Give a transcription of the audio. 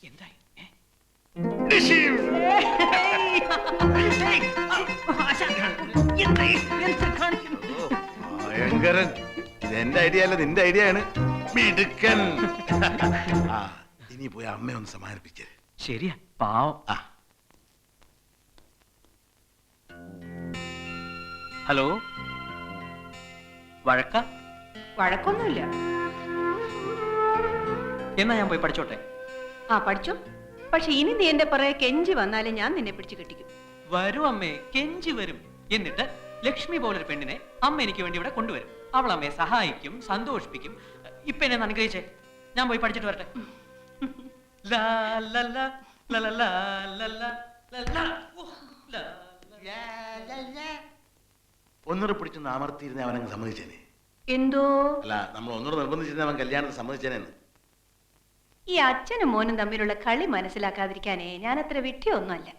എന്തായി? ഭയങ്കരൻ. ഇത് എന്റെ ഐഡിയ അല്ല, നിന്റെ ഐഡിയ ആണ്. മിടുക്കൻ. ആ, ഇനി പോയി അമ്മയെ ഒന്ന് സമാധാനിപ്പിക്കേ. ശരിയാ, പാവം. ആ, ഹലോ, വഴക്ക? വഴക്കൊന്നുമില്ല. എന്നാ ഞാൻ പോയി പഠിച്ചോട്ടെ? ആ, പഠിച്ചോ. പക്ഷെ ഇനി നീ എന്റെ പുറകെ കെഞ്ചി വന്നാലേ ഞാൻ നിന്നെ പിടിച്ചു കെട്ടിക്കും. വരും അമ്മേ, കെഞ്ചി വരും. എന്നിട്ട് ലക്ഷ്മി പോലൊരു പെണ്ണിനെ അമ്മ എനിക്ക് വേണ്ടി ഇവിടെ കൊണ്ടുവരും. അവൾ അമ്മയെ സഹായിക്കും, സന്തോഷിപ്പിക്കും. ഇപ്പൊ എന്നെ അനുഗ്രഹിച്ചേ, ഞാൻ പോയി പഠിച്ചിട്ട് വരട്ടെ. ലാ, ലാ, ലാ, ലാ, ലാ, ലാ, ലാ, ലാ, ലാ, ഓ, ലാ, ലാ. ഒന്നുകൂടെ പിടിച്ചൊന്ന് അമർത്തിയിരുന്ന അവനങ്ങ് സമ്മതിച്ചേനെ. എന്തോ അല്ല, നമ്മൾ ഒന്നുകൂടെ നിർബന്ധിച്ചിരുന്ന അവൻ കല്യാണത്തിന് സമ്മതിച്ചേനെന്ന്. ഈ അച്ഛനും മോനും തമ്മിലുള്ള കളി മനസ്സിലാക്കാതിരിക്കാനേ ഞാൻ അത്ര വിട്ടിയൊന്നുമല്ല.